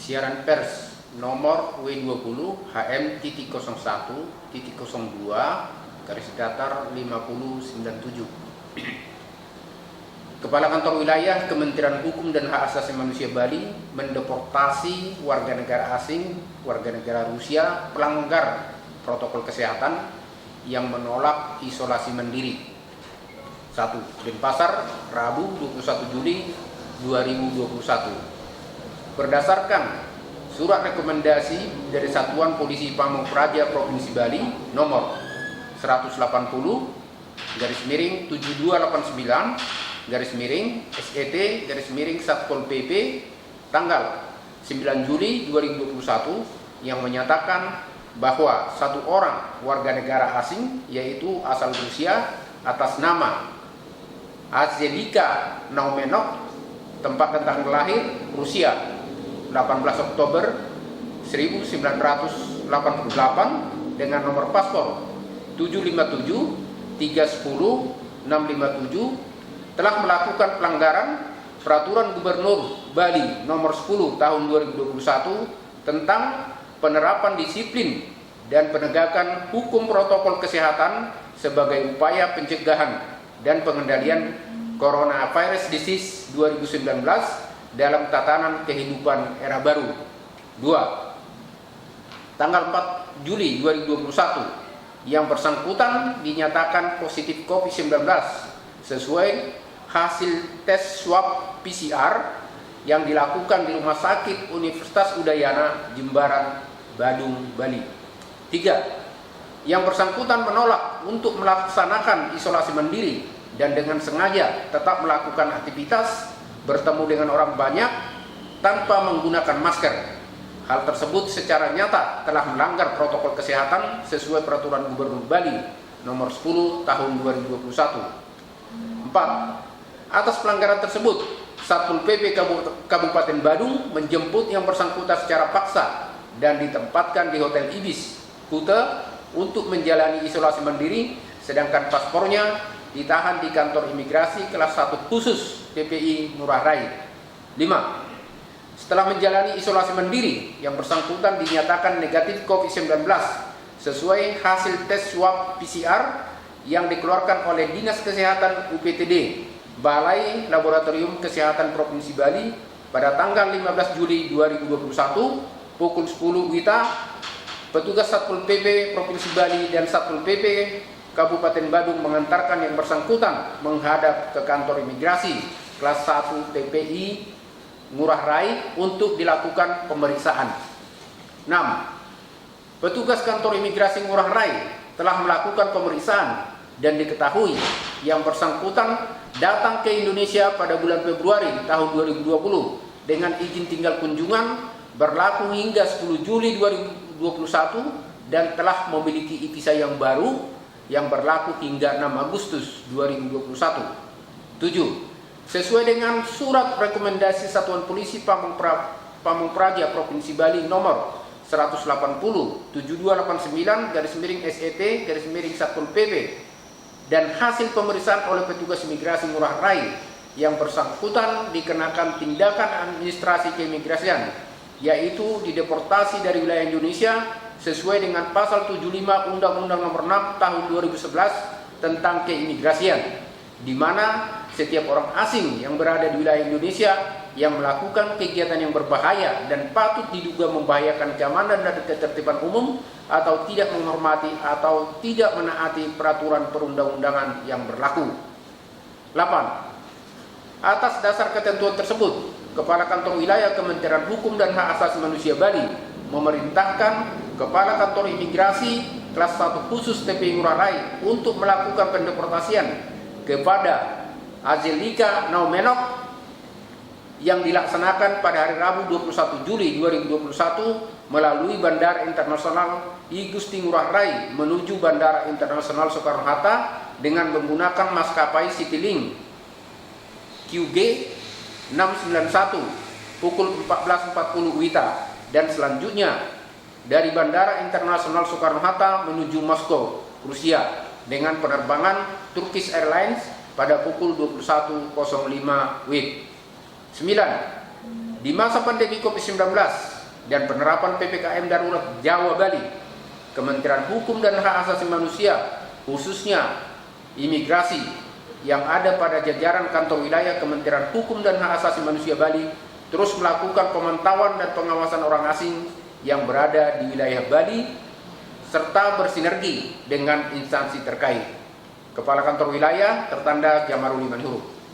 siaran pers nomor W20 HM.01.02/5097. Kepala Kantor Wilayah Kementerian Hukum dan Hak Asasi Manusia Bali mendeportasi warga negara asing, warga negara Rusia pelanggar protokol kesehatan yang menolak isolasi mandiri. 1. Denpasar, Rabu 21 Juli 2021. Berdasarkan surat rekomendasi dari Satuan Polisi Pamong Praja Provinsi Bali nomor 180/7289/SET Satpol PP tanggal 9 Juli 2021 yang menyatakan bahwa satu orang warga negara asing yaitu asal Rusia atas nama Anzelika Naumenok, tempat tentang lahir Rusia 18 Oktober 1988 dengan nomor paspor 757-310-657 telah melakukan pelanggaran Peraturan Gubernur Bali nomor 10 tahun 2021 tentang penerapan disiplin dan penegakan hukum protokol kesehatan sebagai upaya pencegahan dan pengendalian Coronavirus Disease 2019 dalam tatanan kehidupan era baru. 2. Tanggal 4 Juli 2021 yang bersangkutan dinyatakan positif COVID-19 sesuai hasil tes swab PCR yang dilakukan di Rumah Sakit Universitas Udayana, Jimbaran, Badung, Bali. 3. Yang bersangkutan menolak untuk melaksanakan isolasi mandiri dan dengan sengaja tetap melakukan aktivitas bertemu dengan orang banyak tanpa menggunakan masker. Hal tersebut secara nyata telah melanggar protokol kesehatan sesuai Peraturan Gubernur Bali nomor 10 tahun 2021. 4. Atas pelanggaran tersebut, Satpol PP Kabupaten Badung menjemput yang bersangkutan secara paksa dan ditempatkan di Hotel Ibis, Kuta untuk menjalani isolasi mandiri, sedangkan paspornya ditahan di kantor imigrasi kelas 1 khusus PPI Ngurah Rai. 5. Setelah menjalani isolasi mandiri, yang bersangkutan dinyatakan negatif COVID-19 sesuai hasil tes swab PCR yang dikeluarkan oleh Dinas Kesehatan UPTD Balai Laboratorium Kesehatan Provinsi Bali pada tanggal 15 Juli 2021 pukul 10 WITA. Petugas Satpol PP Provinsi Bali dan Satpol PP Kabupaten Badung mengantarkan yang bersangkutan menghadap ke kantor imigrasi kelas 1 PPI Ngurah Rai untuk dilakukan pemeriksaan. 6. Petugas kantor imigrasi Ngurah Rai telah melakukan pemeriksaan dan diketahui yang bersangkutan datang ke Indonesia pada bulan Februari tahun 2020 dengan izin tinggal kunjungan berlaku hingga 10 Juli 2021 dan telah memiliki visa yang baru yang berlaku hingga 6 Agustus 2021. 7. Sesuai dengan surat rekomendasi Satuan Polisi Pamong Praja Provinsi Bali nomor 180/7289/SET Satpol PP dan hasil pemeriksaan oleh petugas imigrasi Ngurah Rai yang bersangkutan dikenakan tindakan administrasi keimigrasian, yaitu dideportasi dari wilayah Indonesia sesuai dengan pasal 75 Undang-Undang Nomor 6 Tahun 2011 tentang keimigrasian, di mana setiap orang asing yang berada di wilayah Indonesia yang melakukan kegiatan yang berbahaya dan patut diduga membahayakan keamanan dan ketertiban umum atau tidak menghormati atau tidak menaati peraturan perundang-undangan yang berlaku. 8. Atas dasar ketentuan tersebut, Kepala Kantor Wilayah Kementerian Hukum dan Hak Asasi Manusia Bali memerintahkan Kepala Kantor Imigrasi kelas 1 khusus TPI Ngurah Rai untuk melakukan pendeportasian kepada Anzelika Naumenok yang dilaksanakan pada hari Rabu 21 Juli 2021 melalui Bandara Internasional I Gusti Ngurah Rai menuju Bandara Internasional Soekarno-Hatta dengan menggunakan maskapai Citylink QG 691 pukul 14.40 WITA dan selanjutnya dari Bandara Internasional Soekarno-Hatta menuju Moskow, Rusia dengan penerbangan Turkish Airlines pada pukul 21.05 WIB. 9. Di masa pandemi COVID-19 dan penerapan PPKM darurat Jawa Bali, Kementerian Hukum dan Hak Asasi Manusia, khususnya imigrasi yang ada pada jajaran kantor wilayah Kementerian Hukum dan Hak Asasi Manusia Bali, terus melakukan pemantauan dan pengawasan orang asing yang berada di wilayah Bali, serta bersinergi dengan instansi terkait. Kepala Kantor Wilayah tertanda Jamarudin Manihuruk.